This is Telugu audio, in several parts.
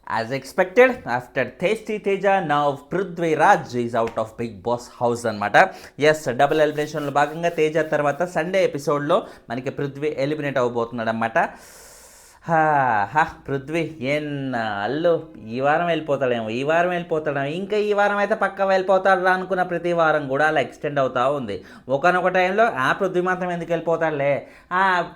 As expected, after Tasty Teja, now Prithvi Raj is out of Big Boss house అనమాట. ఎస్, డబుల్ ఎలిమినేషన్లో భాగంగా తేజ తర్వాత సండే ఎపిసోడ్లో మనకి పృథ్వీ ఎలిమినేట్ అవ్వబోతున్నాడు అనమాట. పృథ్వీ ఏం అల్లు ఈ వారం వెళ్ళిపోతాడేమో, ఇంకా ఈ వారం అయితే పక్కా వెళ్ళిపోతాడు అనుకున్న ప్రతి వారం కూడా అలా ఎక్స్టెండ్ అవుతూ ఉంది. ఒకనొక టైంలో పృథ్వీ మాత్రం ఎందుకు వెళ్ళిపోతాడులే,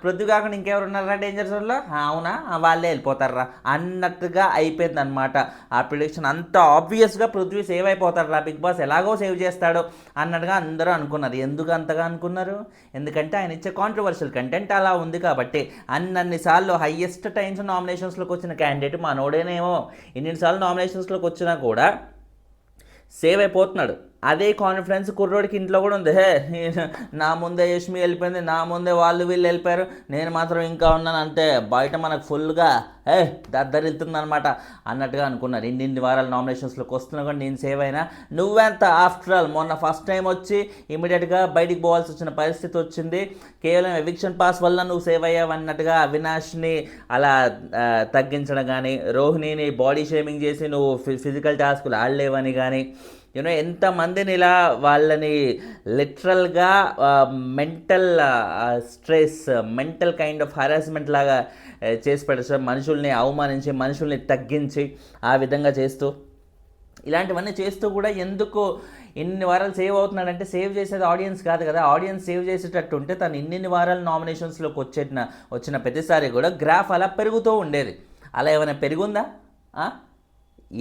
పృథ్వీ కాకుండా ఇంకెవరు ఉన్నారా డేంజర్ జోన్లో, అవునా వాళ్ళే వెళ్ళిపోతారా అన్నట్టుగా అయిపోయింది అనమాట. ఆ ప్రిడిక్షన్ అంత ఆబ్వియస్గా పృథ్వీ సేవ్ అయిపోతాడు, బిగ్ బాస్ ఎలాగో సేవ్ చేస్తాడు అన్నట్టుగా అందరూ అనుకున్నారు. ఎందుకు అంతగా అనుకున్నారు? ఎందుకంటే ఆయన ఇచ్చే కాంట్రవర్షియల్ కంటెంట్ అలా ఉంది కాబట్టి. అన్నిసార్లు హైయెస్ట్ టైమ్స్ నామినేషన్స్లోకి వచ్చిన క్యాండిడేట్ మనోడేనేమో, ఎన్నిసార్లు నామినేషన్స్లోకి వచ్చినా కూడా సేవ్ అయిపోతున్నాడు. అదే కాన్ఫిడెన్స్ కుర్రోడికి ఇంట్లో కూడా ఉంది. నా ముందే యష్మి వెళ్ళిపోయింది, నా ముందే వాళ్ళు వీళ్ళు వెళ్ళిపోయారు, నేను మాత్రం ఇంకా ఉన్నాను అంటే బయట మనకు ఫుల్గా దద్దరిల్తుంది అనమాట అన్నట్టుగా అనుకున్నారు. ఇన్ని వారాల నామినేషన్స్లోకి వస్తున్నా కూడా నేను సేవ్ అయినా, నువ్వెంత ఆఫ్టర్ ఆల్ మొన్న ఫస్ట్ టైం వచ్చి ఇమీడియట్గా బయటికి పోవాల్సి వచ్చిన పరిస్థితి వచ్చింది, కేవలం ఎవిక్షన్ పాస్ వల్ల నువ్వు సేవ్ అయ్యావు అన్నట్టుగా అవినాష్ని అలా తగ్గించడం కానీ, రోహిణిని బాడీ షేమింగ్ చేసి నువ్వు ఫిజికల్ టాస్కులు ఆడలేవని కానీ, ఎంతమందిని ఇలా వాళ్ళని లిటరల్గా mental stress, mental kind of harassment లాగా చేసి పెట్టారు. మనుషుల్ని అవమానించి, మనుషుల్ని తగ్గించి ఆ విధంగా చేస్తూ, ఇలాంటివన్నీ చేస్తూ కూడా ఎందుకు ఇన్ని వారాలు సేవ్ అవుతున్నాడంటే, సేవ్ చేసేది ఆడియన్స్ కాదు కదా. ఆడియన్స్ సేవ్ చేసేటట్టు ఉంటే తను ఇన్ని వారాలు నామినేషన్స్లోకి వచ్చిన ప్రతిసారి కూడా గ్రాఫ్ అలా పెరుగుతూ ఉండేది. అలా ఏమైనా పెరుగుందా?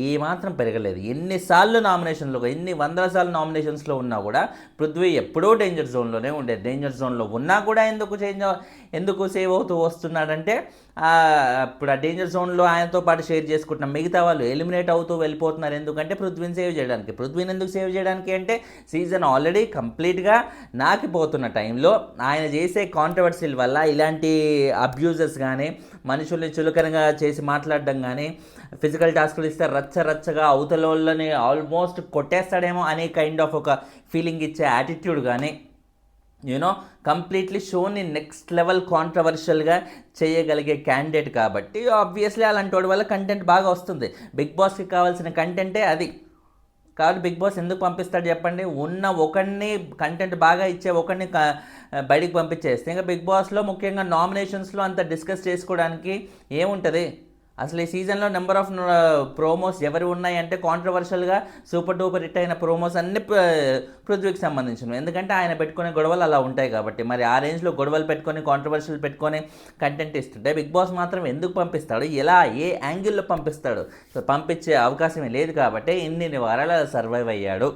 ఏమాత్రం పెరగలేదు. ఎన్నిసార్లు నామినేషన్లో, ఎన్ని వందల సార్లు నామినేషన్స్లో ఉన్నా కూడా పృథ్వీ ఎప్పుడూ డేంజర్ జోన్లోనే ఉండేది. డేంజర్ జోన్లో ఉన్నా కూడా ఎందుకు సేవ్ అవుతూ వస్తున్నాడంటే, ఇప్పుడు ఆ డేంజర్ జోన్లో ఆయనతో పాటు షేర్ చేసుకుంటున్న మిగతా వాళ్ళు ఎలిమినేట్ అవుతూ వెళ్ళిపోతున్నారు. ఎందుకంటే పృథ్వీని సేవ్ చేయడానికి. పృథ్వీని ఎందుకు సేవ్ చేయడానికి అంటే, సీజన్ ఆల్రెడీ కంప్లీట్గా నాకిపోతున్న టైంలో ఆయన చేసే కాంట్రవర్సీల వల్ల ఇలాంటి అబ్యూజెస్ కానీ, మనుషుల్ని చులకనగా చేసి మాట్లాడడం కానీ, ఫిజికల్ టాస్కులు ఇస్తే రచ్చగా అవతల వాళ్ళని ఆల్మోస్ట్ కొట్టేస్తాడేమో అనే కైండ్ ఆఫ్ ఒక ఫీలింగ్ ఇచ్చే యాటిట్యూడ్ కానీ, కంప్లీట్లీ షోని నెక్స్ట్ లెవెల్ కాంట్రవర్షియల్గా చేయగలిగే క్యాండిడేట్ కాబట్టి ఆబ్వియస్లీ అలాంటి వాడి వల్ల కంటెంట్ బాగా వస్తుంది. బిగ్ బాస్కి కావాల్సిన కంటెంటే అది. కాబట్టి బిగ్ బాస్ ఎందుకు పంపిస్తాడు చెప్పండి? ఉన్న ఒకరిని కంటెంట్ బాగా ఇచ్చే ఒకరిని బయటికి పంపించేస్తే ఇంకా బిగ్ బాస్లో ముఖ్యంగా నామినేషన్స్లో అంత డిస్కస్ చేసుకోవడానికి ఏముంటుంది? అసలు ఈ సీజన్లో నెంబర్ ఆఫ్ ప్రోమోస్ ఎవరు ఉన్నాయంటే కాంట్రవర్షియల్గా సూపర్ డూపర్ హిట్ అయిన ప్రోమోస్ అన్నీ పృథ్వీకి సంబంధించినవి. ఎందుకంటే ఆయన పెట్టుకునే గొడవలు అలా ఉంటాయి కాబట్టి. మరి ఆ రేంజ్లో గొడవలు పెట్టుకొని, కాంట్రవర్షియల్ పెట్టుకొని కంటెంట్ ఇస్తుంటే బిగ్ బాస్ మాత్రం ఎందుకు పంపిస్తాడు? ఎలా, ఏ యాంగిల్లో పంపిస్తాడు? సో పంపించే అవకాశమే లేదు కాబట్టి ఇన్ని వారాలు సర్వైవ్ అయ్యాడు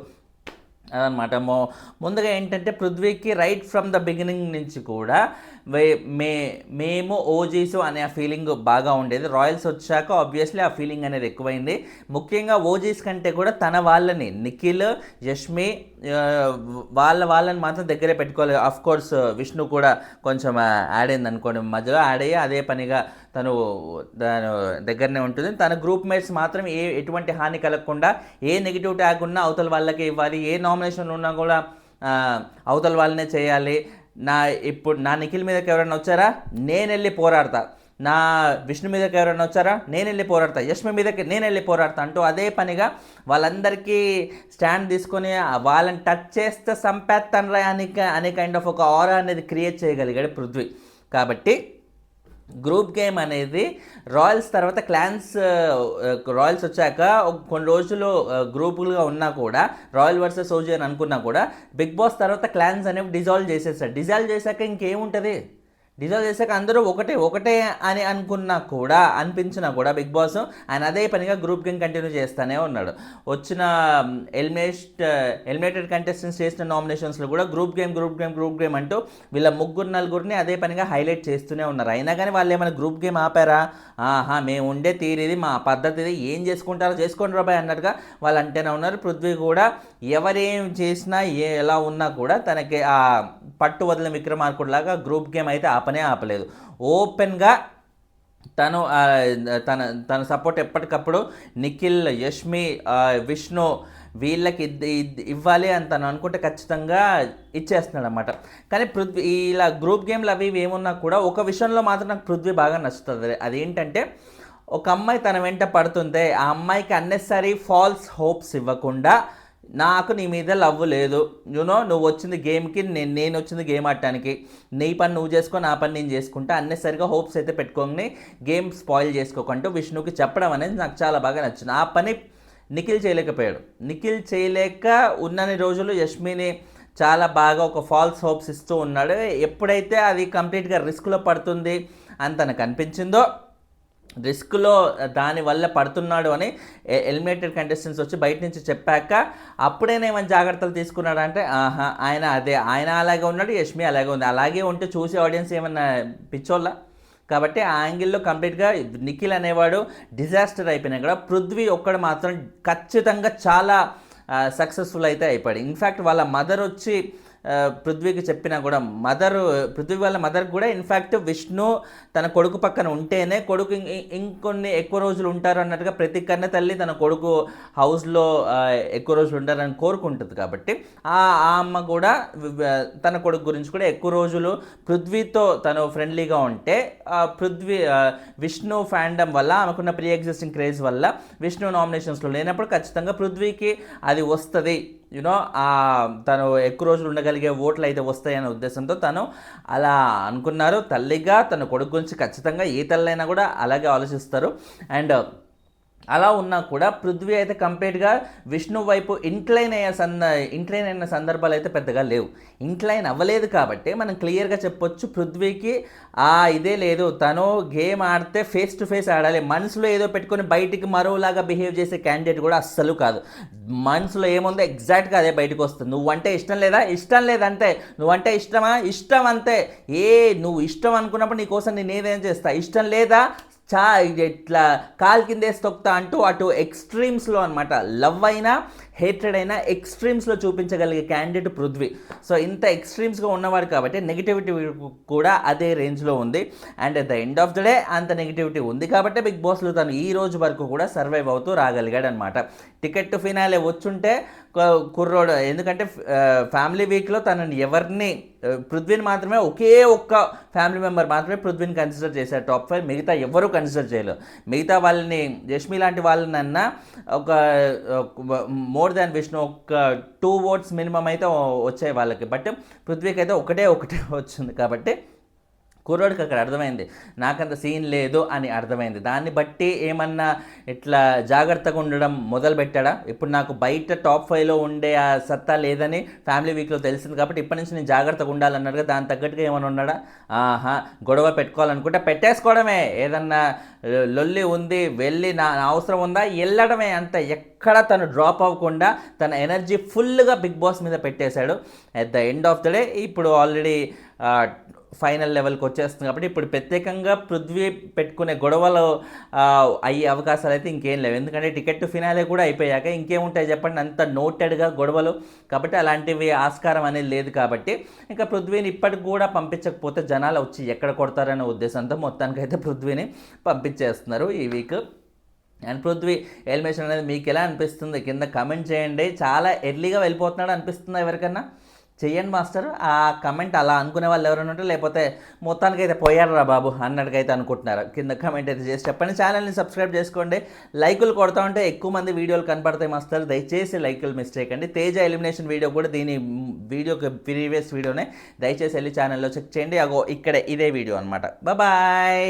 అదనమాట. ముందుగా ఏంటంటే పృథ్వీకి రైట్ ఫ్రమ్ ద బిగినింగ్ నుంచి కూడా మేము ఓజీసు అనే ఆ ఫీలింగ్ బాగా ఉండేది. రాయల్స్ వచ్చాక ఆబ్వియస్లీ ఆ ఫీలింగ్ అనేది ఎక్కువైంది. ముఖ్యంగా ఓజీస్ కంటే కూడా తన వాళ్ళని, నిఖిల్, యష్మి వాళ్ళని మాత్రం దగ్గరే పెట్టుకోవాలి. ఆఫ్ కోర్స్ విష్ణు కూడా కొంచెం యాడ్ అయింది అనుకోండి, మధ్యలో యాడ్ అయ్యి అదే పనిగా తను దాని దగ్గరనే ఉంటుంది. తన గ్రూప్ మేట్స్ మాత్రం ఎటువంటి హాని కలగకుండా, ఏ నెగిటివ్ ట్యాగ్ ఉన్నా అవతల వాళ్ళకే ఇవ్వాలి, ఏ నామినేషన్ ఉన్నా కూడా అవతల వాళ్ళనే చేయాలి. ఇప్పుడు నా నిఖిల్ మీదకి ఎవరైనా వచ్చారా, నేను వెళ్ళి పోరాడతా. నా విష్ణు మీదకి ఎవరైనా వచ్చారా, నేను వెళ్ళి పోరాడతా. యష్మి మీదకి నేను వెళ్ళి పోరాడతా అంటూ అదే పనిగా వాళ్ళందరికీ స్టాండ్ తీసుకొని వాళ్ళని టచ్ చేస్తే సంపేత్తనరా అనే కైండ్ ఆఫ్ ఒక ఆరా అనేది క్రియేట్ చేయగలిగాడు పృథ్వీ. కాబట్టి గ్రూప్ గేమ్ అనేది రాయల్స్ తర్వాత రాయల్స్ వచ్చాక కొన్ని రోజులు గ్రూపులుగా ఉన్నా కూడా, రాయల్ వర్సెస్ ఓజీ అని అనుకున్నా కూడా, బిగ్ బాస్ తర్వాత క్లాన్స్ అనేవి డిజాల్వ్ చేసేసాడు. డిజాల్వ్ చేశాక ఇంకేముంటుంది? డిజాల్వ్ చేశాక అందరూ ఒకటే అని అనిపించినా కూడా బిగ్ బాస్ ఆయన అదే పనిగా గ్రూప్ గేమ్ కంటిన్యూ చేస్తూనే ఉన్నాడు. వచ్చిన ఎలిమినేటెడ్ కంటెస్టెంట్స్ చేసిన నామినేషన్స్లో కూడా గ్రూప్ గేమ్ అంటూ వీళ్ళ నలుగురిని అదే పనిగా హైలైట్ చేస్తూనే ఉన్నారు. అయినా కానీ వాళ్ళు ఏమైనా గ్రూప్ గేమ్ ఆపారా? మేము ఉండే తీరిది, మా పద్ధతి ఇది, ఏం చేసుకుంటారో చేసుకోండి రాబాయ్ అన్నట్టుగా వాళ్ళు అంటేనే ఉన్నారు. పృథ్వీ కూడా ఎవరేం చేసినా ఎలా ఉన్నా కూడా తనకి ఆ పట్టు వదిలిన విక్రమార్కుడిలాగా గ్రూప్ గేమ్ అయితే ఆపలేదు. ఓపెన్గా తన సపోర్ట్ ఎప్పటికప్పుడు నిఖిల్, యష్మి, విష్ణు వీళ్ళకి ఇవ్వాలి అని తను అనుకుంటే ఖచ్చితంగా ఇచ్చేస్తున్నాడు అనమాట. కానీ ఇలా గ్రూప్ గేమ్లు అవి ఏమున్నా కూడా ఒక విషయంలో మాత్రం నాకు పృథ్వీ బాగా నచ్చుతుంది. అదేంటంటే ఒక అమ్మాయి తన వెంట పడుతుంటే ఆ అమ్మాయికి అన్నెసరీ ఫాల్స్ హోప్స్ ఇవ్వకుండా నాకు నీ మీద లవ్ లేదు, నువ్వు వచ్చింది గేమ్కి, నేను వచ్చింది గేమ్ ఆడటానికి, నీ పని నువ్వు చేసుకో, నా పని నేను చేసుకుంటా, అన్నెసరిగా హోప్స్ అయితే పెట్టుకొని గేమ్ స్పాయిల్ చేసుకోకుంటూ విష్ణుకి చెప్పడం అనేది నాకు చాలా బాగా నచ్చింది. ఆ పని నిఖిల్ చేయలేకపోయాడు. నిఖిల్ చేయలేక ఉన్నన్ని రోజులు యష్మిని చాలా బాగా ఒక ఫాల్స్ హోప్స్ ఇస్తూ ఉన్నాడు. ఎప్పుడైతే అది కంప్లీట్గా రిస్క్లో పడుతుంది అని తనకు అనిపించిందో, రిస్క్లో దానివల్ల పడుతున్నాడు అని ఎలిమినేటెడ్ కంటెస్టెంట్స్ వచ్చి బయట నుంచి చెప్పాక అప్పుడేనేమని జాగ్రత్తలు తీసుకున్నాడంటే, ఆయన అలాగే ఉన్నాడు, యష్మి అలాగే ఉంది. అలాగే ఉంటే చూసే ఆడియన్స్ ఏమన్నా పిచ్చోళ్ళ? కాబట్టి ఆ యాంగిల్లో కంప్లీట్గా నిఖిల్ అనేవాడు డిజాస్టర్ అయిపోయినా కూడా పృథ్వీ ఒక్కడు మాత్రం ఖచ్చితంగా చాలా సక్సెస్ఫుల్ అయితే అయిపోయాడు. ఇన్ఫ్యాక్ట్ వాళ్ళ మదర్ వచ్చి పృథ్వీకి చెప్పినా కూడా పృథ్వీ వాళ్ళ మదర్ కూడా ఇన్ఫ్యాక్ట్ విష్ణు తన కొడుకు పక్కన ఉంటేనే కొడుకు ఇంకొన్ని ఎక్కువ రోజులు ఉంటారు అన్నట్టుగా ప్రతి కన్న తల్లి తన కొడుకు హౌస్లో ఎక్కువ రోజులు ఉంటారని కోరుకుంటుంది. కాబట్టి ఆ అమ్మ కూడా తన కొడుకు గురించి కూడా ఎక్కువ రోజులు పృథ్వీతో తను ఫ్రెండ్లీగా ఉంటే విష్ణు ఫ్యాండమ్ వల్ల ఆమెకున్న ప్రీ ఎగ్జిస్టింగ్ క్రేజ్ వల్ల విష్ణు నామినేషన్స్లో లేనప్పుడు ఖచ్చితంగా పృథ్వీకి అది వస్తుంది, తను ఎక్కువ రోజులు ఉండగలిగే ఓట్లు అయితే వస్తాయనే ఉద్దేశంతో తను అలా అనుకున్నారు. తల్లిగా తన కొడుకు గురించి ఖచ్చితంగా ఏ తల్లైనా కూడా అలాగే ఆలోచిస్తారు. అండ్ అలా ఉన్నా కూడా పృథ్వీ అయితే కంప్లీట్గా విష్ణు వైపు ఇంక్లైన్ అయిన సందర్భాలు అయితే పెద్దగా లేవు. ఇంక్లైన్ అవ్వలేదు కాబట్టి మనం క్లియర్గా చెప్పొచ్చు పృథ్వీకి ఇదే లేదు. తను గేమ్ ఆడితే ఫేస్ టు ఫేస్ ఆడాలి. మనసులో ఏదో పెట్టుకొని బయటికి మరోలాగా బిహేవ్ చేసే క్యాండిడేట్ కూడా అస్సలు కాదు. మనసులో ఏముందో ఎగ్జాక్ట్గా అదే బయటకు వస్తుంది. నువ్వంటే ఇష్టం లేదా, ఇష్టం లేదంటే, నువ్వంటే ఇష్టమా, ఇష్టం అంతే. నువ్వు ఇష్టం అనుకున్నప్పుడు నీకోసం నేను ఏదేం చేస్తా, ఇష్టం లేదా ఇట్లా కాలు కిందేసి తొక్తా అంటూ అటు ఎక్స్ట్రీమ్స్లో అనమాట, లవ్ అయినా హేట్రెడ్ అయినా ఎక్స్ట్రీమ్స్లో చూపించగలిగే క్యాండిడేట్ పృథ్వీ. సో ఇంత ఎక్స్ట్రీమ్స్గా ఉన్నవాడు కాబట్టి నెగిటివిటీ కూడా అదే రేంజ్లో ఉంది. And at the end of the day అంత నెగిటివిటీ ఉంది కాబట్టి బిగ్ బాస్లో తను ఈ రోజు వరకు కూడా సర్వైవ్ అవుతూ రాగలిగాడు అనమాట. టికెట్ టు ఫినాలే వచ్చుంటే కుర్రోడు, ఎందుకంటే ఫ్యామిలీ వీక్లో తనని ఎవరిని పృథ్వీని మాత్రమే ఒకే ఒక్క ఫ్యామిలీ మెంబర్ మాత్రమే పృథ్వీని కన్సిడర్ చేశారు టాప్ 5, మిగతా ఎవరు కన్సిడర్ చేయలేదు. మిగతా వాళ్ళని యష్మి లాంటి వాళ్ళనన్నా ఒక మోర్ దాన్ విష్ణు ఒక 2 votes మినిమం అయితే వచ్చాయి వాళ్ళకి. బట్ పృథ్వీకి అయితే ఒకటే వచ్చింది. కాబట్టి కుర్రోడికి అక్కడ అర్థమైంది నాకంత సీన్ లేదు అని అర్థమైంది. దాన్ని బట్టి ఏమన్నా ఇట్లా జాగ్రత్తగా ఉండడం మొదలు పెట్టాడా? ఇప్పుడు నాకు బయట టాప్ 5లో ఉండే ఆ సత్తా లేదని ఫ్యామిలీ వీక్లో తెలిసింది కాబట్టి ఇప్పటి నుంచి నేను జాగ్రత్తగా ఉండాలన్నాడుగా. దాని తగ్గట్టుగా ఏమైనా ఉన్నాడా? గొడవ పెట్టుకోవాలనుకుంటే పెట్టేసుకోవడమే. ఏదన్నా లొల్లి ఉంది వెళ్ళి నా అవసరం ఉందా వెళ్ళడమే, అంత ఎక్కడ తను డ్రాప్ అవ్వకుండా తన ఎనర్జీ ఫుల్గా బిగ్ బాస్ మీద పెట్టేశాడు. At the end of the day ఇప్పుడు ఆల్రెడీ ఫైనల్ లెవెల్కి వచ్చేస్తుంది కాబట్టి ఇప్పుడు ప్రత్యేకంగా పృథ్వీ పెట్టుకునే గొడవలు అయ్యే అవకాశాలు అయితే ఇంకేం లేవు. ఎందుకంటే టికెట్ టు ఫినాలే కూడా అయిపోయాక ఇంకేముంటాయి చెప్పండి, అంత నోటెడ్గా గొడవలు. కాబట్టి అలాంటివి ఆస్కారం అనేది లేదు. కాబట్టి ఇంకా పృథ్వీని ఇప్పటికి కూడా పంపించకపోతే జనాలు వచ్చి ఎక్కడ కొడతారనే ఉద్దేశంతో మొత్తానికైతే పృథ్వీని పంపించేస్తున్నారు ఈ వీక్. అండ్ పృథ్వీ ఎలిమినేషన్ అనేది మీకు ఎలా అనిపిస్తుంది కింద కమెంట్ చేయండి. చాలా ఎర్లీగా వెళ్ళిపోతున్నాడు అనిపిస్తుందా ఎవరికన్నా? చెయ్యండి మాస్టర్ ఆ కమెంట్. అలా అనుకునే వాళ్ళు ఎవరైనా ఉంటే, లేకపోతే మొత్తానికైతే పోయారా బాబు అన్నట్టుకైతే అనుకుంటున్నారు, కింద కమెంట్ అయితే చేసి చెప్పండి. ఛానల్ని సబ్స్క్రైబ్ చేసుకోండి. లైకులు కొడతా ఉంటే ఎక్కువ మంది వీడియోలు కనపడతాయి మాస్టర్, దయచేసి లైకులు మిస్ చేయకండి. తేజ ఎలిమినేషన్ వీడియో కూడా దీని వీడియోకి ప్రీవియస్ వీడియోనే దయచేసి వెళ్ళి ఛానల్లో చెక్ చేయండి. అగో ఇక్కడ ఇదే వీడియో అనమాట. బాయ్.